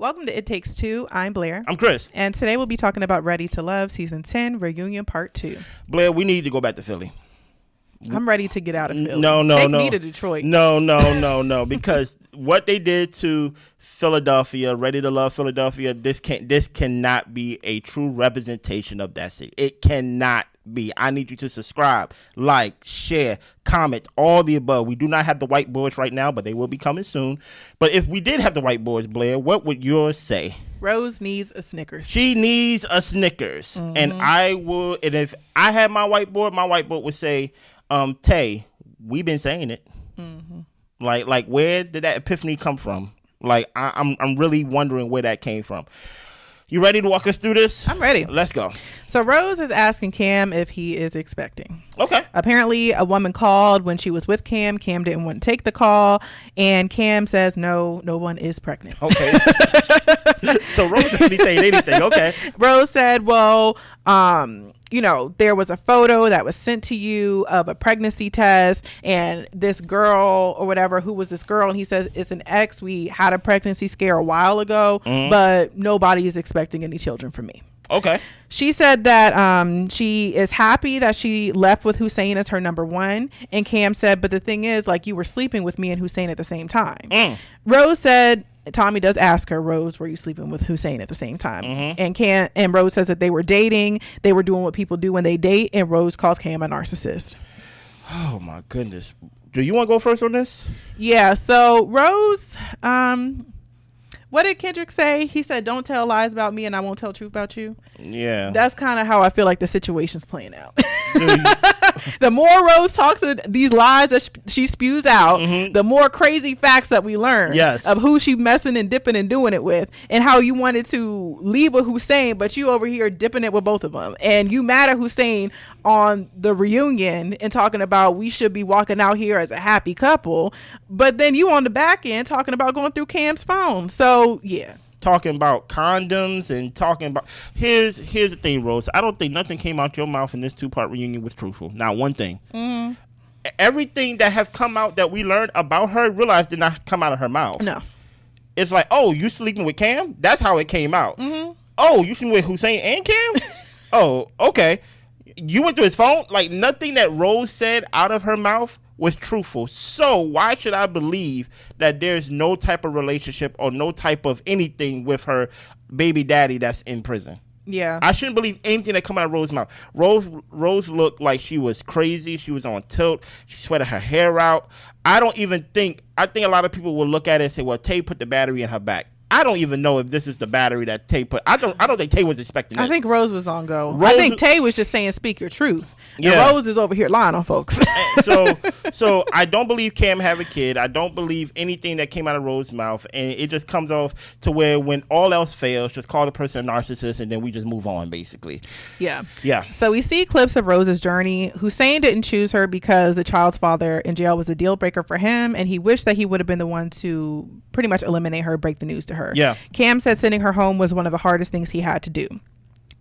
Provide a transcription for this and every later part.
Welcome to It Takes Two. I'm Blair. I'm Chris. And today we'll be talking about Ready to Love Season 10 Reunion Part 2. Blair, we need to go back to Philly. I'm ready to get out of Philly. No. Take me to Detroit. No. Because what they did to Philadelphia, Ready to Love Philadelphia, this cannot be a true representation of that city. It cannot be. I need you to subscribe, like, share, comment, all the above. We do not have the white boards right now, but they will be coming soon. But if we did have the white boards, Blair, what would yours say? Rose needs a Snickers. She needs a Snickers. Mm-hmm. And if I had my whiteboard would say, Tay, we've been saying it. Mm-hmm. Like where did that epiphany come from? Like I'm really wondering where that came from. You ready to walk us through this? I'm ready. Let's go. So Rose is asking Cam if he is expecting. Okay. Apparently a woman called when she was with Cam. Cam didn't want to take the call. And Cam says, no one is pregnant. Okay. So Rose didn't be saying anything. Okay. Rose said, well, there was a photo that was sent to you of a pregnancy test and this girl or whatever, who was this girl? And he says, it's an ex. We had a pregnancy scare a while ago, but nobody is expecting any children from me. Okay. She said that she is happy that she left with Hussein as her number one. And Cam said, but the thing is, like, you were sleeping with me and Hussein at the same time. Rose said, Tommy does ask her, Rose, were you sleeping with Hussein at the same time? And Rose says that they were dating. They were doing what people do when they date. And Rose calls Cam a narcissist. Oh, my goodness. Do you want to go first on this? Yeah. So Rose, what did Kendrick say? He said, don't tell lies about me and I won't tell truth about you. Yeah. That's kind of how I feel like the situation's playing out. The more Rose talks of these lies that she spews out, the more crazy facts that we learn of who she messing and dipping and doing it with, and how you wanted to leave with Hussein, but you over here dipping it with both of them. And you mad at Hussein on the reunion and talking about we should be walking out here as a happy couple. But then you on the back end talking about going through Cam's phone. So, yeah. Talking about condoms and talking about here's the thing, Rose. I don't think nothing came out your mouth in this 2-part reunion was truthful. Not one thing. Everything that has come out that we learned about her, realized did not come out of her mouth. No. It's like, oh, you sleeping with Cam? That's how it came out. Oh, you sleeping with Hussein and Cam? Oh, okay. You went through his phone? Like, nothing that Rose said out of her mouth was truthful. So why should I believe that there's no type of relationship or no type of anything with her baby daddy that's in prison? Yeah. I shouldn't believe anything that come out of Rose's mouth. Rose looked like she was crazy. She was on tilt. She sweated her hair out. I think a lot of people will look at it and say, well, Tay put the battery in her back. I don't even know if this is the battery that Tay put. I don't think Tay was expecting this. I think Rose was on go. I think Tay was just saying speak your truth. And Rose is over here lying on folks. So I don't believe Cam have a kid. I don't believe anything that came out of Rose's mouth. And it just comes off to where when all else fails, just call the person a narcissist and then we just move on, basically. Yeah. Yeah. So we see clips of Rose's journey. Hussein didn't choose her because the child's father in jail was a deal breaker for him. And he wished that he would have been the one to pretty much eliminate her, break the news to her. Yeah. Cam said sending her home was one of the hardest things he had to do.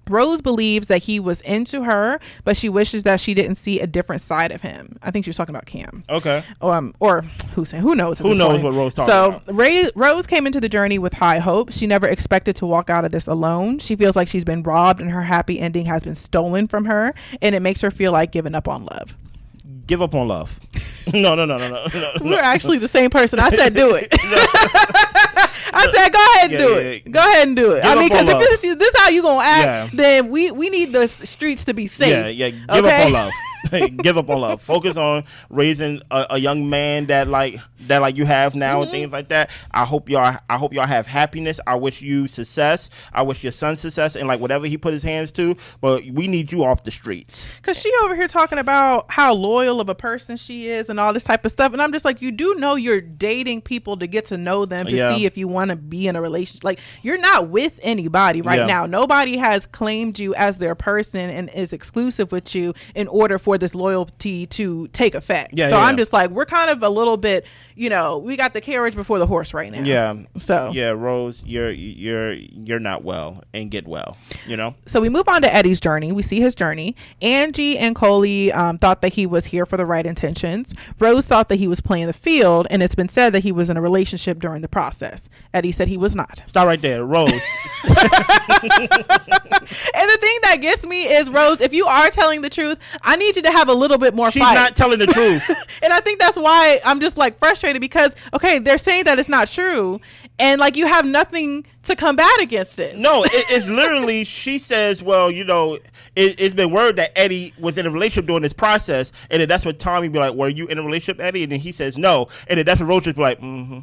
Rose believes that he was into her, but she wishes that she didn't see a different side of him. I think she was talking about Cam. Okay. Or Hussein. Who knows? Who knows what Rose talking about? So Rose came into the journey with high hopes. She never expected to walk out of this alone. She feels like she's been robbed and her happy ending has been stolen from her, and it makes her feel like giving up on love. Give up on love. No. We're actually the same person. I said do it. I said go ahead and do it. Go ahead and do it. I mean, because if this is how you gonna act, then we need the streets to be safe. Yeah. Give up on love. Give up on love. Focus on raising a young man that you have now and things like that. I hope y'all have happiness. I wish you success. I wish your son success and like whatever he put his hands to. But we need you off the streets. Cause she over here talking about how loyal of a person she is and all this type of stuff, and I'm just like, you do know you're dating people to get to know them to see if you want to be in a relationship. Like, you're not with anybody right now. Nobody has claimed you as their person and is exclusive with you in order for for this loyalty to take effect. I'm just like, we're kind of a little bit, we got the carriage before the horse right now. Yeah. So yeah, Rose, you're not well, and get well. So we move on to Eddie's journey. We see his journey. Angie and Coley thought that he was here for the right intentions. Rose thought that he was playing the field, and it's been said that he was in a relationship during the process. Eddie said he was not. Stop right there, Rose. And the thing that gets me is, Rose, if you are telling the truth, I need you to have a little bit more fight. She's not telling the truth. And I think that's why I'm just like frustrated, because okay, they're saying that it's not true, and like you have nothing to combat against it. No, it's literally, she says, well, it's been word that Eddie was in a relationship during this process, and then that's what Tommy be like, were you in a relationship, Eddie? And then he says no, and then that's what Rose just be like, mm-hmm.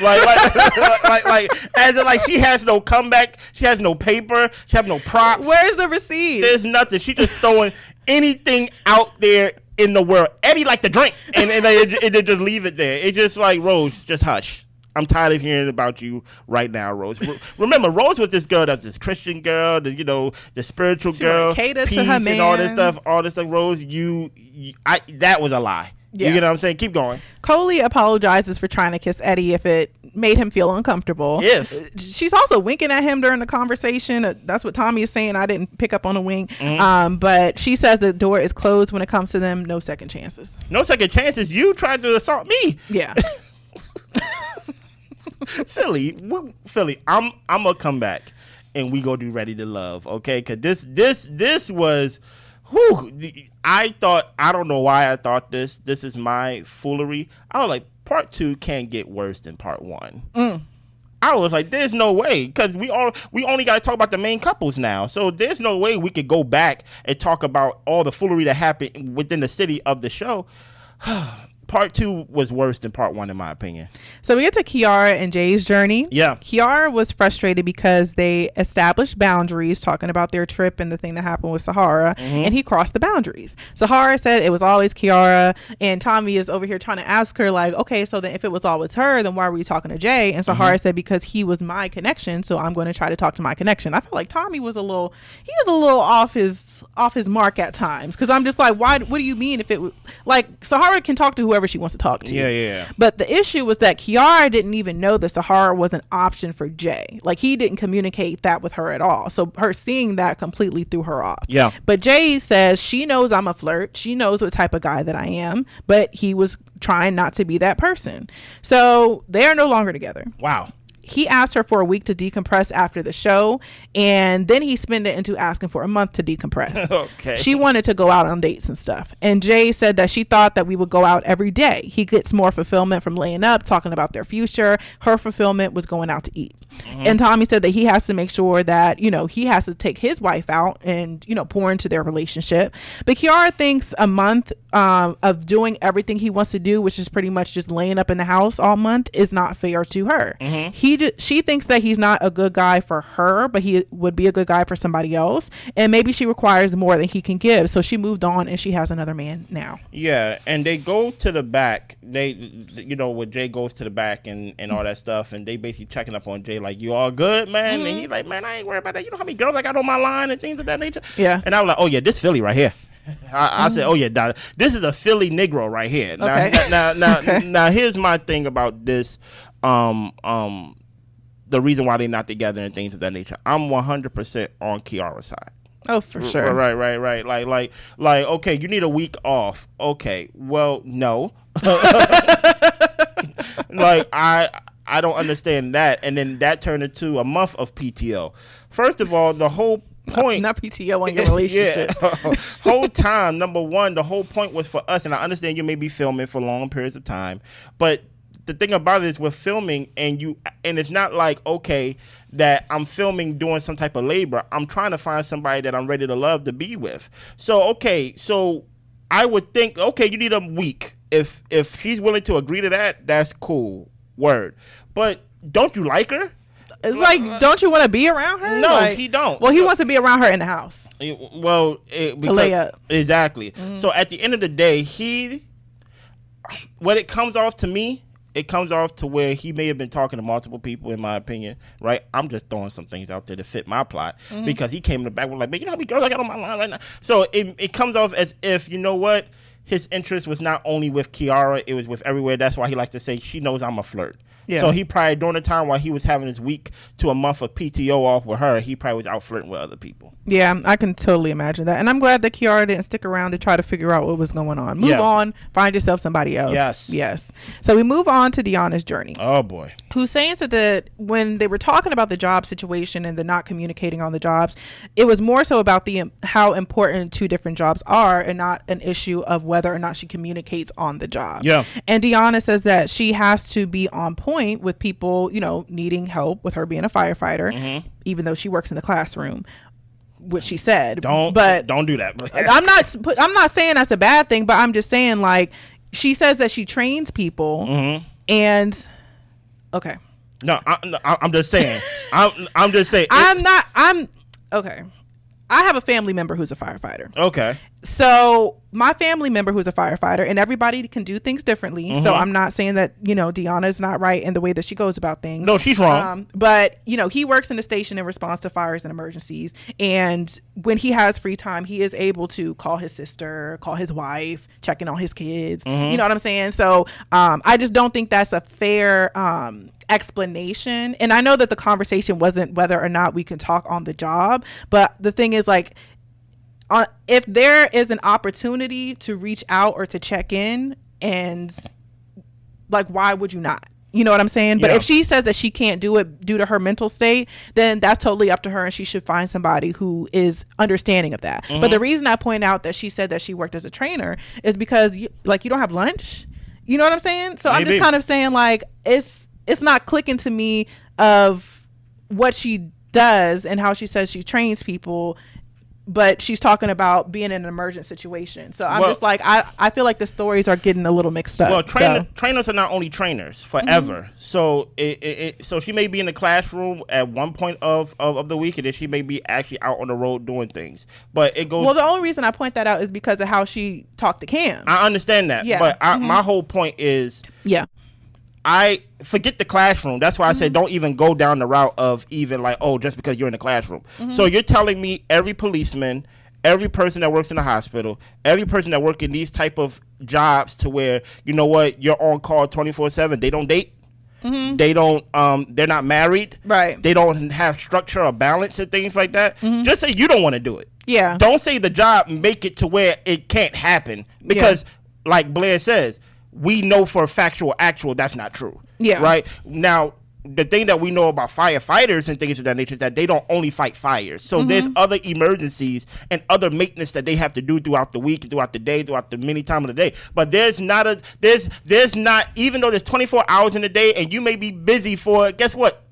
like as in, like, she has no comeback, she has no paper, she has no props. Where's the receipt? There's nothing. She just throwing anything out there in the world. Eddie like to drink, and they just leave it there. It's just like, Rose, just hush. I'm tired of hearing about you right now, Rose. Remember, Rose was this girl that's this Christian girl, the spiritual girl, peace to her man, and all this stuff. Rose, that was a lie. Yeah. You get what I'm saying? Keep going. Coley apologizes for trying to kiss Eddie if it made him feel uncomfortable. She's also winking at him during the conversation. That's what Tommy is saying. I didn't pick up on a wink. Mm-hmm. But she says the door is closed when it comes to them. No second chances. No second chances? You tried to assault me. Yeah. Philly, I'm gonna come back and we go do Ready to Love, okay? Because this was, I don't know why I thought this is my foolery. I was like, part 2 can't get worse than part 1. I was like, there's no way, because we only got to talk about the main couples now, so there's no way we could go back and talk about all the foolery that happened within the city of the show. Part 2 was worse than part 1, in my opinion. So we get to Kiara and Jay's journey. Yeah. Kiara was frustrated because they established boundaries, talking about their trip and the thing that happened with Sahara, and he crossed the boundaries. Sahara said it was always Kiara, and Tommy is over here trying to ask her, like, okay, so then if it was always her, then why were you talking to Jay? And Sahara said, because he was my connection, so I'm going to try to talk to my connection. I feel like Tommy was a little off his mark at times, because I'm just like, what do you mean if it was, like, Sahara can talk to whoever she wants to talk to. Yeah. But the issue was that Kiara didn't even know that Sahara was an option for Jay. Like, he didn't communicate that with her at all. So her seeing that completely threw her off. Yeah. But Jay says she knows I'm a flirt. She knows what type of guy that I am. But he was trying not to be that person. So they are no longer together. Wow. He asked her for a week to decompress after the show, and then he spent it into asking for a month to decompress. Okay. She wanted to go out on dates and stuff. And Jay said that she thought that we would go out every day. He gets more fulfillment from laying up, talking about their future. Her fulfillment was going out to eat. And Tommy said that he has to make sure that, he has to take his wife out and, pour into their relationship. But Kiara thinks a month of doing everything he wants to do, which is pretty much just laying up in the house all month, is not fair to her. She thinks that he's not a good guy for her, but he would be a good guy for somebody else. And maybe she requires more than he can give. So she moved on, and she has another man now. Yeah. And they go to the back. When Jay goes to the back and all that stuff, and they basically checking up on Jay, like, you all good, man? And he's like, man, I ain't worried about that. You know how many girls I got on my line and things of that nature? Yeah. And I was like, oh, yeah, this Philly right here. I said, oh, yeah, this is a Philly Negro right here. Okay. Now, here's my thing about this. The reason why they're not together and things of that nature. I'm 100% on Kiara's side. Oh, for sure. Right. Like, okay, you need a week off. Okay, well, no. Like, I don't understand that. And then that turned into a month of PTO. First of all, the whole point, not PTO on your relationship. Whole time, number one, the whole point was for us, and I understand you may be filming for long periods of time, but the thing about it is we're filming and it's not like, okay, that I'm filming doing some type of labor. I'm trying to find somebody that I'm ready to love to be with. So I would think, okay, you need a week. If she's willing to agree to that, that's cool. Word. But don't you like her? It's like, don't you want to be around her? No, he don't. Well, he wants to be around her in the house. Well, to lay up. Exactly. So at the end of the day, when it comes off to me, it comes off to where he may have been talking to multiple people, in my opinion, right? I'm just throwing some things out there to fit my plot because he came in the back with like, man, you know how many girls I got on my line right now? So it comes off as if, you know what, his interest was not only with Kiara, it was with everywhere. That's why he likes to say, she knows I'm a flirt. Yeah. So he probably, during the time while he was having his week to a month of PTO off with her, he probably was out flirting with other people. Yeah, I can totally imagine that. And I'm glad that Kiara didn't stick around to try to figure out what was going on. Move on, find yourself somebody else. Yes. So we move on to Deonna's journey. Oh, boy. Hussein said that when they were talking about the job situation and the not communicating on the jobs, it was more so about how important two different jobs are and not an issue of whether or not she communicates on the job. Yeah. And Deonna says that she has to be on point with people, needing help with her being a firefighter, even though she works in the classroom, which she said. Don't do that. I'm not saying that's a bad thing, but I'm just saying, like, she says that she trains people, and okay. No, I'm just saying. I'm just saying. Okay. I have a family member who's a firefighter. Okay. So my family member who's a firefighter, and everybody can do things differently. So I'm not saying that, Deonna is not right in the way that she goes about things. No, she's wrong. But, he works in the station in response to fires and emergencies. And when he has free time, he is able to call his sister, call his wife, check in on his kids. You know what I'm saying? So I just don't think that's a fair explanation. And I know that the conversation wasn't whether or not we can talk on the job, but the thing is, like, if there is an opportunity to reach out or to check in, and like, why would you not? You know what I'm saying? But if she says that she can't do it due to her mental state, then that's totally up to her, and she should find somebody who is understanding of that. But the reason I point out that she said that she worked as a trainer is because you don't have lunch. You know what I'm saying? So I'm just kind of saying, like, it's not clicking to me of what she does and how she says she trains people, but she's talking about being in an emergent situation. So I'm just like, I feel like the stories are getting a little mixed up. Well, trainers are not only trainers forever. So so she may be in the classroom at one point of the week, and then she may be actually out on the road doing things. But it goes. Well, the only reason I point that out is because of how she talked to Cam. I understand that. Yeah. But my whole point is. Yeah. I forget the classroom. That's why I said don't even go down the route of even like, oh, just because you're in the classroom. So you're telling me every policeman, every person that works in the hospital, every person that works in these type of jobs to where, you know what, you're on call 24/7. They don't date. They don't, they're not married. Right. They don't have structure or balance and things like that. Just say you don't want to do it. Yeah. Don't say the job make it to where it can't happen because like Blair says, we know for actual that's not true. Yeah. Right? Now, the thing that we know about firefighters and things of that nature is that they don't only fight fires. So there's other emergencies and other maintenance that they have to do throughout the week, throughout the day, throughout the many time of the day. But there's not, even though there's 24 hours in a day and you may be busy for, guess what?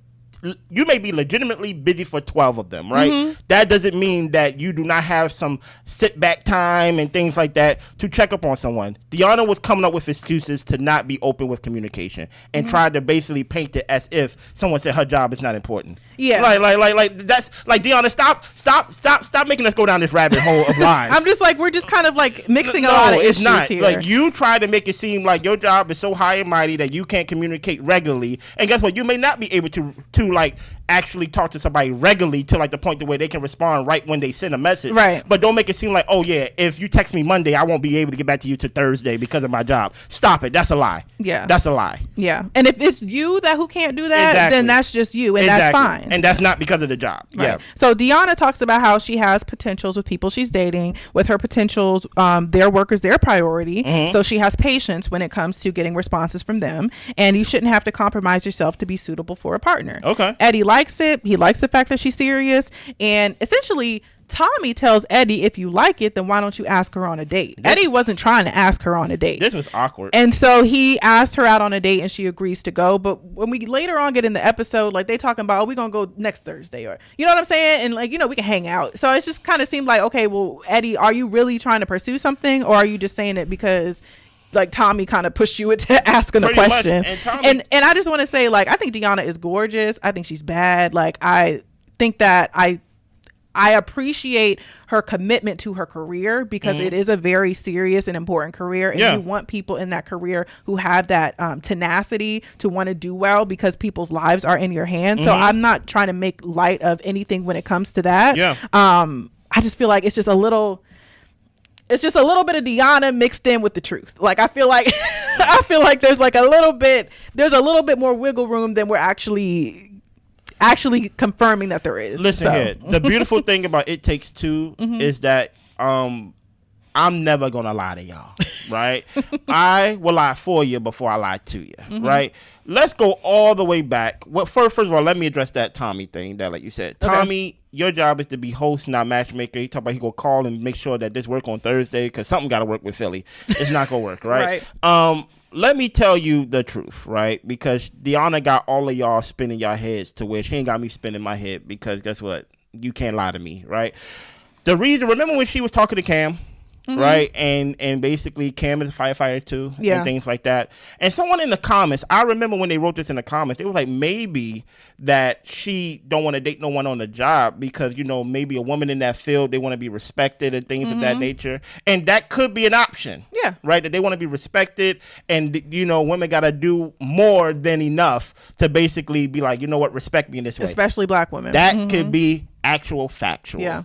You may be legitimately busy for 12 of them, right? That doesn't mean that you do not have some sit back time and things like that to check up on someone. Deonna was coming up with excuses to not be open with communication and tried to basically paint it as if someone said her job is not important. Yeah. Like that's like, Deonna, stop making us go down this rabbit hole of lies. I'm just like, we're just kind of like mixing a lot of issues here. No, it's not. Like, you try to make it seem like your job is so high and mighty that you can't communicate regularly. And guess what? You may not be able to like actually talk to somebody regularly to like the point to where they can respond right when they send a message. Right. But don't make it seem like, oh yeah, if you text me Monday, I won't be able to get back to you till Thursday because of my job. Stop it. That's a lie. Yeah. That's a lie. Yeah. And if it's you who can't do that, then that's just you, and that's fine. And that's not because of the job. Right. Yeah. So Deonna talks about how she has potentials with people she's dating. With her potentials, their work is their priority. So she has patience when it comes to getting responses from them. And you shouldn't have to compromise yourself to be suitable for a partner. Okay. Eddie likes it. He likes the fact that she's serious. And essentially, Tommy tells Eddie, if you like it, then why don't you ask her on a date? Eddie wasn't trying to ask her on a date. This was awkward. And so he asked her out on a date and she agrees to go. But when we later on get in the episode, like, they talking about, we're going to go next Thursday, or, you know what I'm saying? And like, we can hang out. So it just kind of seemed like, okay, well, Eddie, are you really trying to pursue something, or are you just saying it because like Tommy kind of pushed you into asking a question? And I just want to say, like, I think Deonna is gorgeous. I think she's bad. Like, I think that I appreciate her commitment to her career because it is a very serious and important career. And you want people in that career who have that tenacity to want to do well because people's lives are in your hands. So I'm not trying to make light of anything when it comes to that. I just feel like it's just a little bit of Deona mixed in with the truth. Like I feel like there's like a little bit more wiggle room than we're actually confirming that there is. Listen here. The beautiful thing about It Takes Two is that I'm never gonna lie to y'all, right? I will lie for you before I lie to you, right? Let's go all the way back. Well, first of all, let me address that Tommy thing that, like you said, okay. Tommy, your job is to be host, not matchmaker. He talk about he gonna call and make sure that this work on Thursday because something got to work with Philly. It's not gonna work, right? Let me tell you the truth, right? Because Deona got all of y'all spinning your heads to where she ain't got me spinning my head because guess what? You can't lie to me, right? The reason, remember when she was talking to Cam? Right, and basically Cam is a firefighter too, and things like that. And someone in the comments, I remember when they wrote this in the comments, they were like, maybe that she don't want to date no one on the job because maybe a woman in that field, they want to be respected and things of that nature, and that could be an option. Yeah, right, that they want to be respected, and women got to do more than enough to basically be like, respect me in this way, especially black women. That could be actual factual. Yeah,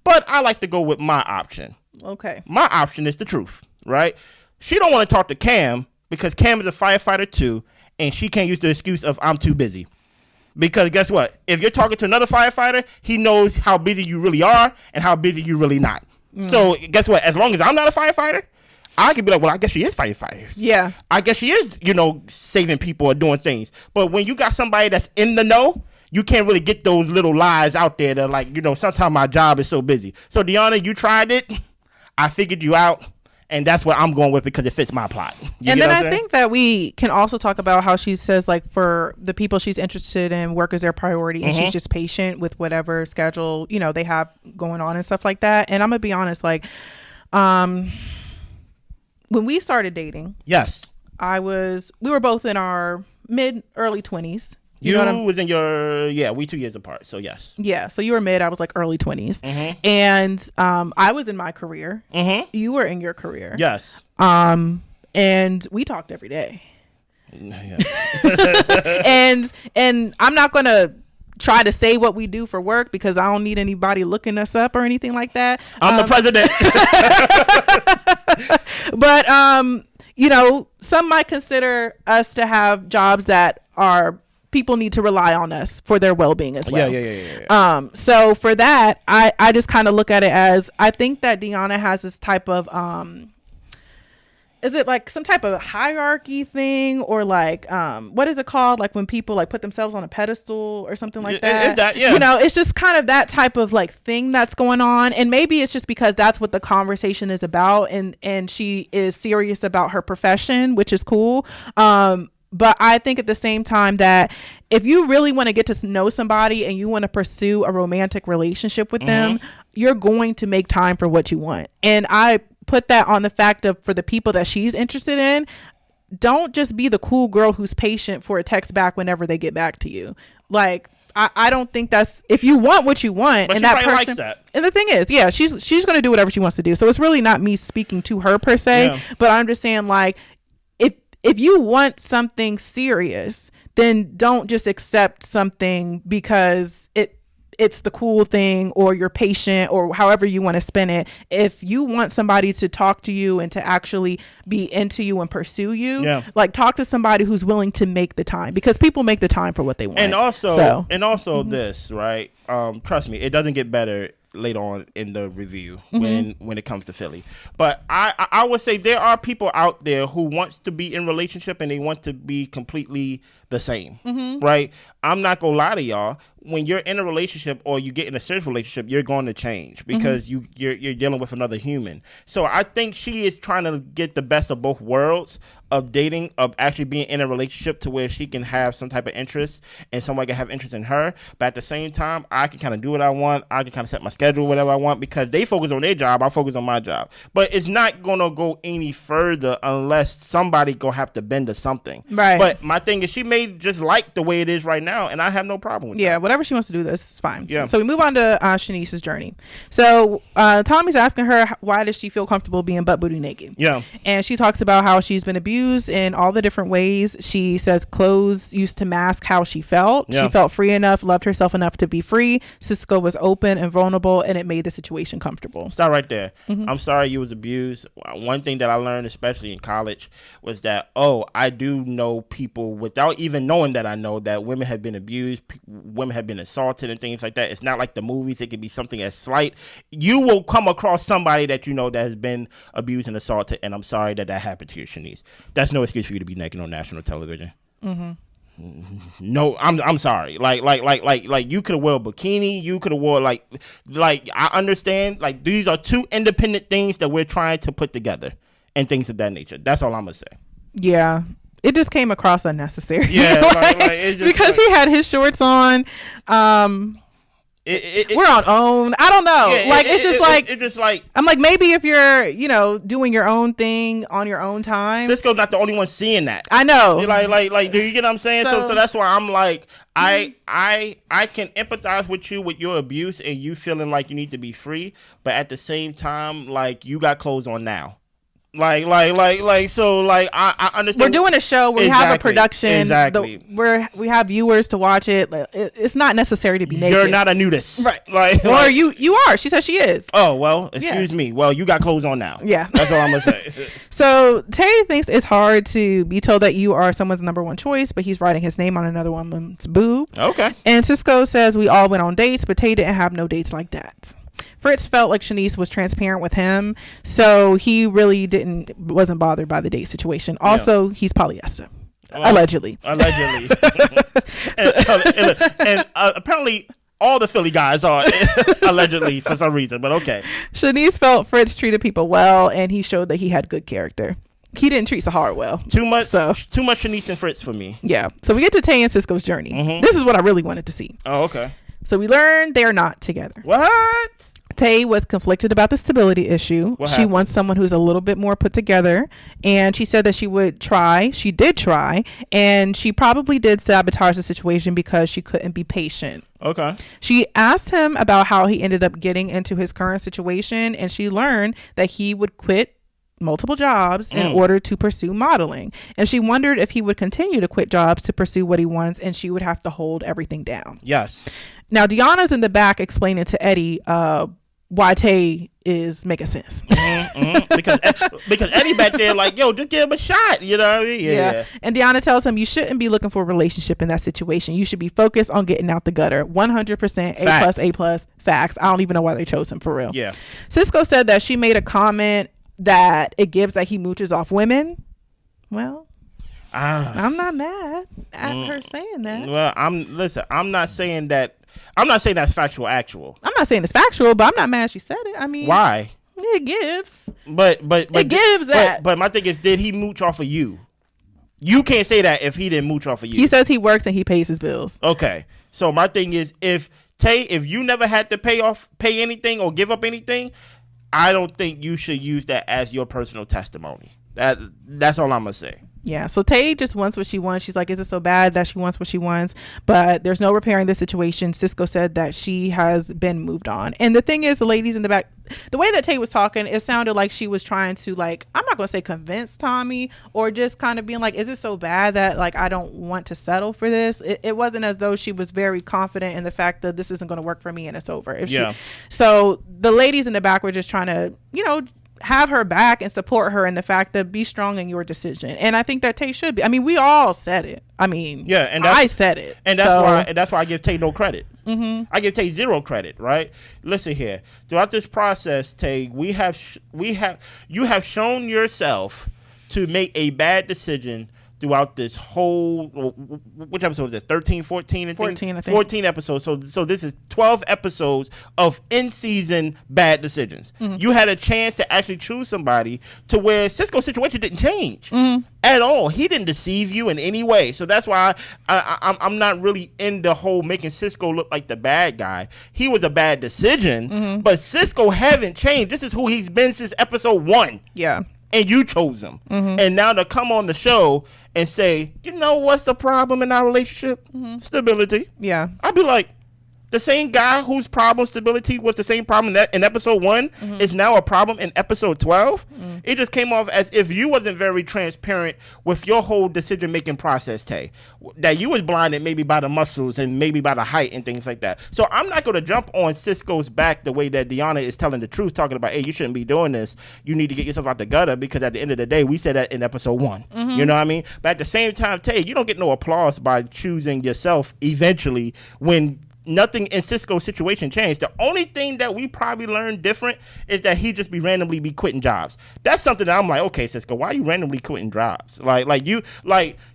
but I like to go with my option. Okay. My option is the truth, right? She don't want to talk to Cam because Cam is a firefighter too, and she can't use the excuse of I'm too busy. Because guess what? If you're talking to another firefighter, he knows how busy you really are and how busy you really not. So guess what? As long as I'm not a firefighter, I could be like, well, I guess she is firefighters. Yeah. I guess she is, saving people or doing things. But when you got somebody that's in the know, you can't really get those little lies out there that like, sometimes my job is so busy. So Deona, you tried it. I figured you out, and that's what I'm going with because it fits my plot. And then I think that we can also talk about how she says, like, for the people she's interested in, work is their priority, and she's just patient with whatever schedule, they have going on and stuff like that. And I'm going to be honest, like, when we started dating, yes, we were both in our early 20s. You was in your, we 2 years apart. So yes. Yeah. So you were mid, I was like early 20s. And I was in my career. You were in your career. Yes. And we talked every day. and I'm not going to try to say what we do for work because I don't need anybody looking us up or anything like that. I'm the president. But, some might consider us to have jobs that are people need to rely on us for their well-being as well. Yeah. So for that, I just kind of look at it as, I think that Deona has this type of, is it like some type of hierarchy thing or like, what is it called? Like when people like put themselves on a pedestal or something like that. Is that, yeah. It's just kind of that type of like thing that's going on. And maybe it's just because that's what the conversation is about. And she is serious about her profession, which is cool. But I think at the same time that if you really want to get to know somebody and you want to pursue a romantic relationship with them, you're going to make time for what you want. And I put that on the fact of, for the people that she's interested in, don't just be the cool girl who's patient for a text back whenever they get back to you. Like, I don't think that's, if you want what you want, but and that person likes that. And the thing is, she's going to do whatever she wants to do. So it's really not me speaking to her per se, but I understand, like, if you want something serious, then don't just accept something because it's the cool thing or you're patient or however you want to spin it. If you want somebody to talk to you and to actually be into you and pursue you, like talk to somebody who's willing to make the time, because people make the time for what they want. And also this, right? Trust me, it doesn't get better later on in the review when it comes to Philly. But I would say there are people out there who wants to be in relationship and they want to be completely the same, right? I'm not gonna lie to y'all. When you're in a relationship or you get in a serious relationship, you're going to change because you're dealing with another human. So I think she is trying to get the best of both worlds dating, of actually being in a relationship to where she can have some type of interest and someone can have interest in her. But at the same time, I can kind of do what I want. I can kind of set my schedule, whatever I want, because they focus on their job. I focus on my job. But it's not going to go any further unless somebody going to have to bend to something. Right. But my thing is, she may just like the way it is right now, and I have no problem with that. Yeah, whatever she wants to do, this is fine. Yeah. So we move on to Shanice's journey. So Tommy's asking her, why does she feel comfortable being butt booty naked? Yeah. And she talks about how she's been abused in all the different ways. She says clothes used to mask how she felt. Yeah. She felt free enough, loved herself enough to be free. Cisco was open and vulnerable, and it made the situation comfortable. Stop right there. Mm-hmm. I'm sorry you was abused. One thing that I learned, especially in college, was that, I do know people, without even knowing that I know, that women have been abused, women have been assaulted and things like that. It's not like the movies. It could be something as slight. You will come across somebody that you know that has been abused and assaulted, and I'm sorry that happened to you, Chenise. That's no excuse for you to be naked on national television. Mm-hmm. No, I'm sorry. Like you could have wore a bikini. You could have wore like I understand. Like, these are two independent things that we're trying to put together and things of that nature. That's all I'm gonna say. Yeah. It just came across unnecessary. Yeah, it just, because he had his shorts on. We're on OWN. I don't know. Yeah, it's just like I'm like, maybe if you're doing your own thing on your own time. Cisco's not the only one seeing that. I know. Like do you get what I'm saying? So that's why I'm like, I can empathize with you with your abuse and you feeling like you need to be free, but at the same time, like, you got clothes on now. I understand. We're doing a show. We have a production. Exactly. We have viewers to watch it. It's not necessary to be naked. You're not a nudist, right? Or you are. She says she is. Oh well, excuse me. Well, you got clothes on now. Yeah, that's all I'm gonna say. So Tae thinks it's hard to be told that you are someone's number one choice, but he's writing his name on another woman's boob. Okay. And Cisco says we all went on dates, but Tae didn't have no dates like that. Fritz felt like Chenise was transparent with him, so he really wasn't bothered by the date situation. Also, he's polyester. Allegedly. And apparently all the Philly guys are allegedly for some reason, but okay. Chenise felt Fritz treated people well, and he showed that he had good character. He didn't treat Sahar well. Too much Chenise and Fritz for me. Yeah. So we get to Tae and Cisco's journey. Mm-hmm. This is what I really wanted to see. Oh, okay. So we learned they're not together. What? Tae was conflicted about the stability issue. She wants someone who's a little bit more put together, and she said that she would try. She did try, and she probably did sabotage the situation because she couldn't be patient. Okay. She asked him about how he ended up getting into his current situation, and she learned that he would quit multiple jobs in order to pursue modeling, and she wondered if he would continue to quit jobs to pursue what he wants, and she would have to hold everything down. Yes. Now Deonna's in the back explaining to Eddie why Tae is making sense. Because Eddie back there like, yo, just give him a shot. You know what I mean? Yeah. And Deonna tells him you shouldn't be looking for a relationship in that situation. You should be focused on getting out the gutter. 100% A+, facts. I don't even know why they chose him, for real. Yeah. Cisco said that she made a comment that it gives that he mooches off women. Well, I'm not mad at her saying that. Well, I'm not saying that's factual actual. I'm not saying it's factual, but I'm not mad she said it. I mean, why? It gives. But it gives that. But my thing is, did he mooch off of you? You can't say that if he didn't mooch off of you. He says he works and he pays his bills. Okay. So my thing is, if you never had to pay anything or give up anything, I don't think you should use that as your personal testimony. That's all I'm gonna say. Yeah, so Tae just wants what she wants. She's like, is it so bad that she wants what she wants? But there's no repairing the situation. Cisco said that she has been moved on. And the thing is, the ladies in the back, the way that Tae was talking, it sounded like she was trying to, like, I'm not going to say convince Tommy, or just kind of being like, is it so bad that, like, I don't want to settle for this? It wasn't as though she was very confident in the fact that this isn't going to work for me and it's over. So the ladies in the back were just trying to, have her back and support her in the fact that be strong in your decision. And I think that Tae should be. I mean, we all said it. I mean, yeah, and I said it. And that's why I give Tae no credit. Mm-hmm. I give Tae zero credit, right? Listen here. Throughout this process, Tae, you have shown yourself to make a bad decision throughout this whole, which episode was this? 13, 14? I think? 14, I think. 14 episodes. So this is 12 episodes of in-season bad decisions. You had a chance to actually choose somebody to where Cisco's situation didn't change at all. He didn't deceive you in any way. So that's why I'm not really in the whole making Cisco look like the bad guy. He was a bad decision, but Cisco haven't changed. This is who he's been since episode 1. Yeah. And you chose him. And now to come on the show and say, you know what's the problem in our relationship? Stability. Yeah. I'd be like, the same guy whose problem stability was the same problem in episode 1 is now a problem in episode 12. It just came off as if you wasn't very transparent with your whole decision-making process, Tay. That you was blinded maybe by the muscles and maybe by the height and things like that. So I'm not going to jump on Cisco's back the way that Deona is telling the truth, talking about, hey, you shouldn't be doing this. You need to get yourself out the gutter, because at the end of the day, we said that in episode 1. You know what I mean? But at the same time, Tay, you don't get no applause by choosing yourself eventually when nothing in Cisco's situation changed. The only thing that we probably learned different is that he just randomly be quitting jobs. That's something that I'm like, okay, Cisco, why are you randomly quitting jobs? Like you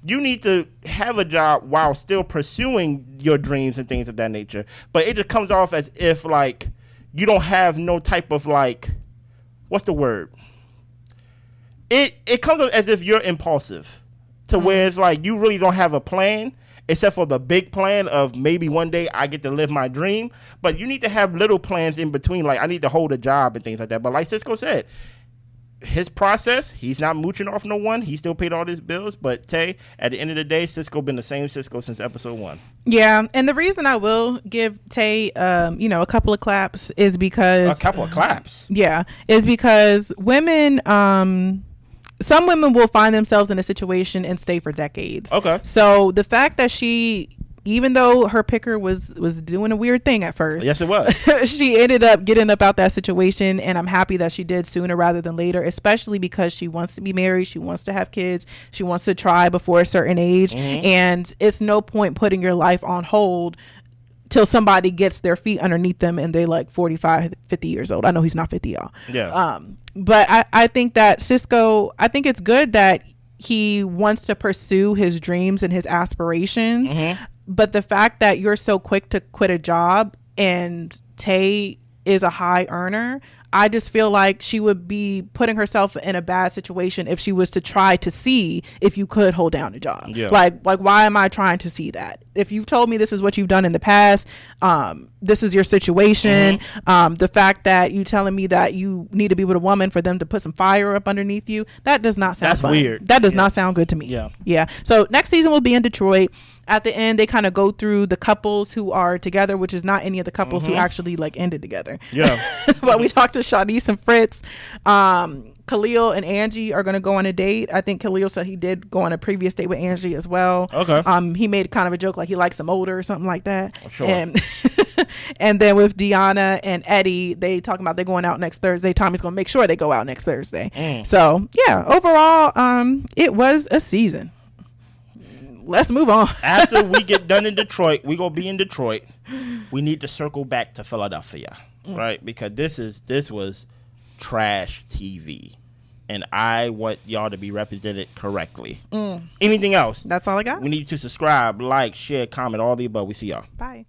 need to have a job while still pursuing your dreams and things of that nature. But it just comes off as if like you don't have no type of like, what's the word? It comes off as if you're impulsive to where it's like you really don't have a plan, except for the big plan of maybe one day I get to live my dream. But you need to have little plans in between. Like I need to hold a job and things like that. But like Cisco said, his process, he's not mooching off no one. He still paid all his bills. But Tay, at the end of the day, Cisco been the same Cisco since episode 1. Yeah. And the reason I will give Tay, a couple of claps is because... A couple of claps? Yeah. Is because women... some women will find themselves in a situation and stay for decades. Okay. So the fact that she, even though her picker was doing a weird thing at first. Yes, it was. She ended up getting up out that situation, and I'm happy that she did sooner rather than later, especially because she wants to be married. She wants to have kids. She wants to try before a certain age. And it's no point putting your life on hold till somebody gets their feet underneath them and they like 45, 50 years old. I know he's not 50, y'all. Yeah. But I think that Cisco, I think it's good that he wants to pursue his dreams and his aspirations. But the fact that you're so quick to quit a job, and Tay is a high earner, I just feel like she would be putting herself in a bad situation if she was to try to see if you could hold down a job. Yeah. Like why am I trying to see that? If you've told me this is what you've done in the past, this is your situation, the fact that you telling me that you need to be with a woman for them to put some fire up underneath you, that does not sound fun. Weird. That does not sound good to me. Yeah. So next season will be in Detroit. At the end, they kind of go through the couples who are together, which is not any of the couples who actually like ended together. Yeah. But we talked to Shanice and Fritz. Khalil and Angie are going to go on a date. I think Khalil said he did go on a previous date with Angie as well. Okay. He made kind of a joke like he likes them older or something like that. Oh, sure. And then with Deona and Eddie, they talking about they're going out next Thursday. Tommy's going to make sure they go out next Thursday. So yeah, overall, it was a season. Let's move on. After we get done in Detroit, we're going to be in Detroit. We need to circle back to Philadelphia, right? Because this was trash TV. And I want y'all to be represented correctly. Anything else? That's all I got. We need you to subscribe, like, share, comment, all the above. We see y'all. Bye.